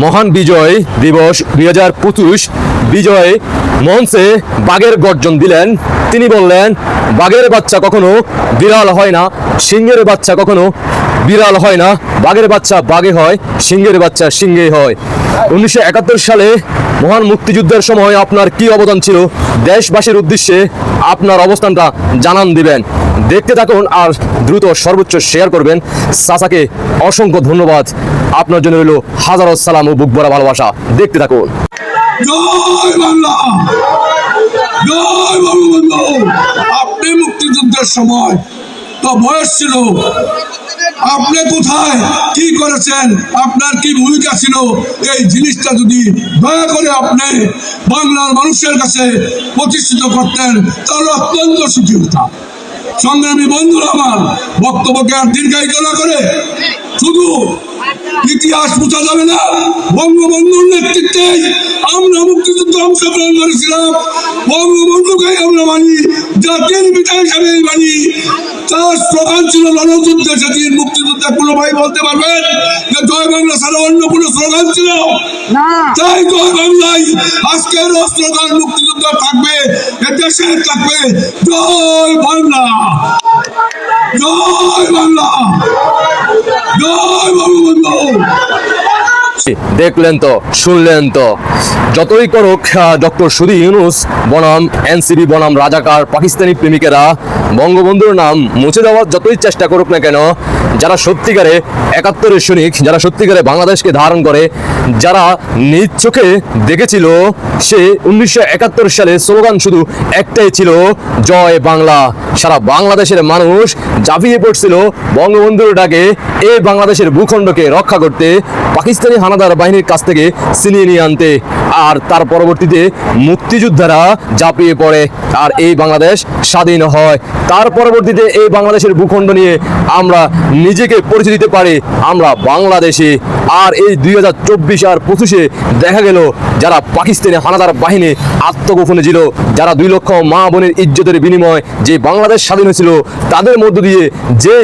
মহান বিজয় দিবস 2025 বিজয় মঞ্চে বাঘের গর্জন দিলেন। তিনি বললেন, বাঘের বাচ্চা কখনো বিড়াল হয় না, সিংহের বাচ্চা কখনো বিড়াল হয় না, বাঘের বাচ্চা বাঘে হয়, সিংহের বাচ্চা সিংহে হয়। 1971 সালে মহান মুক্তিযুদ্ধের সময় আপনার কি অবদান ছিল, দেশবাসীর উদ্দেশ্যে আপনার অবস্থানটা জানান দিবেন। দেখতে থাকুন আর দ্রুত সর্বোচ্চ শেয়ার করবেন। চাচাকে অসংখ্য ধন্যবাদ, আপনার জন্য রইল হাজারো সালাম ও বুক ভরা ভালোবাসা। দেখতে থাকুন। জয় বাংলা, জয় বঙ্গবন্ধু। আপনি মুক্তিযুদ্ধের সময় তো বয়স ছিল, আপনি কোথায় কি করেছেন, আপনার কি ভূমিকা ছিল, এই জিনিসটা যদি দয়া করে আপনি বাংলার মানুষের কাছে প্রতিষ্ঠিত করতেন তাহলে অত্যন্ত সুখী হতাম। সংগ্রামী বন্ধুরা, আমার বক্তব্যকে আর দীর্ঘায়িত না করে শুধু ইতিহাস বোঝা যাবে না, বঙ্গবন্ধুর নেতৃত্বে আমরা মুক্তিযুদ্ধ অংশগ্রহণ করেছিলাম, বঙ্গবন্ধুকে আমরা মানি, জাতির পিতা হিসাবে মানি। তার স্লোগান ছিল রণযুদ্ধে সেদিন, মুক্তিযুদ্ধে কোনো ভাই বলতে পারবেন যে জয় বাংলা ছাড়া অন্য কোনো স্লোগান ছিল না? তাই জয় বাংলায় আজকের স্লোগান মুক্তিযুদ্ধ থাকবে, দেশে থাকবে জয় বাংলা, জয় বাংলা, জয় বঙ্গবন্ধু। দেখলেন তো, শুনলেন তো, যতই করুক ডক্টর সুধী ইউনূস বনাম এনসিপি বনাম রাজাকার পাকিস্তানি প্রেমিকেরা বঙ্গবন্ধুর নাম মুছে দেওয়ার যতই চেষ্টা করুক না কেন, যারা সত্যিকারে 71-এর সৈনিক, যারা সত্যিকারে বাংলাদেশকে ধারণ করে, যারা নিজ চোখে দেখেছিল, সে 1971 সালে স্লোগান শুধু একটাই ছিল, জয় বাংলা। সারা বাংলাদেশের মানুষ ঝাঁপিয়ে পড়ছিল বঙ্গবন্ধুর ডাকে এই বাংলাদেশের ভূখণ্ডকে রক্ষা করতে, পাকিস্তানি হানাদার বাহিনীর কাছ থেকে ছিনিয়ে নিয়ে আনতে। আর তার পরবর্তীতে মুক্তিযোদ্ধারা ঝাঁপিয়ে পড়ে আর এই বাংলাদেশ স্বাধীন হয়। তার পরবর্তীতে এই বাংলাদেশের ভূখণ্ড নিয়ে আমরা নিজেকে পরিচয় দিতে পারি, আমরা বাংলাদেশি। আর এই 2024 আর 25-এ দেখা গেল যারা পাকিস্তানি হানাদার বাহিনী আত্মগোপনে ছিল, যারা 2 লক্ষ মা বোনের ইজ্জতের বিনিময় যে বাংলাদেশ স্বাধীন হয়েছিল, তাদের মধ্য দিয়ে যে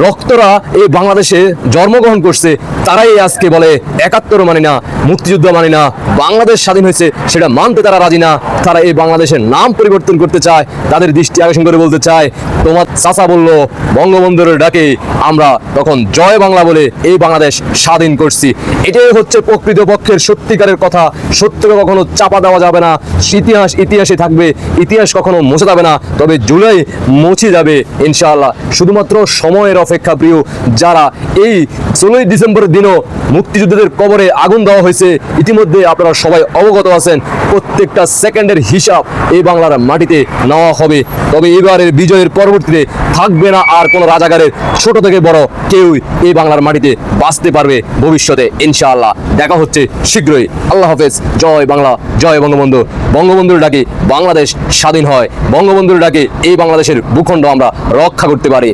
রক্তরা এই বাংলাদেশে জন্মগ্রহণ করছে, তারাই আজকে বলে 71 মানি না, মুক্তিযুদ্ধ মানি না, বাংলাদেশ স্বাধীন হয়েছে সেটা মানতে তারা রাজি না। তারা এই বাংলাদেশের নাম পরিবর্তন করতে চায়। তাদের দৃষ্টি আকর্ষণ করে বলতে চায়, তোমার চাচা বলল বঙ্গবন্ধুর ডাকে আমরা তখন জয় বাংলা বলে এই বাংলাদেশ স্বাধীন করছি। এটাই হচ্ছে প্রকৃত পক্ষের সত্যিকারের কথা। সত্যকে কখনো চাপা দেওয়া যাবে না। ইতিহাস ইতিহাসে থাকবে, ইতিহাস কখনো মুছে যাবে না। তবে জুলাই মুছে যাবে ইনশাআল্লাহ। শুধুমাত্র সময়ের অপেক্ষা প্রিয়। যারা এই 16 ডিসেম্বরের দিনও মুক্তিযোদ্ধাদের কবরে আগুন দেওয়া হয়েছে, ইতিমধ্যে আপনারা সবাই অবগত আছেন। প্রত্যেকটা সেকেন্ডের হিসাব এই বাংলার মাটিতে নেওয়া হবে। তবে এবারের বিজয়ের পরবর্তীতে থাকবে না আর কোনো রাজাকারের, ছোট থেকে বড় কেউই এই বাংলার মাটিতে বাঁচতে পারবে ভবিষ্যতে ইনশাআল্লাহ। দেখা হচ্ছে শীঘ্রই। আল্লাহ হাফেজ। জয় বাংলা, জয় বঙ্গবন্ধু। বঙ্গবন্ধুর ডাকে বাংলাদেশ স্বাধীন হয়, বঙ্গবন্ধুর ডাকে এই বাংলাদেশের ভূখণ্ড আমরা রক্ষা করতে পারি।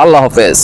আল্লাহ হাফেজ।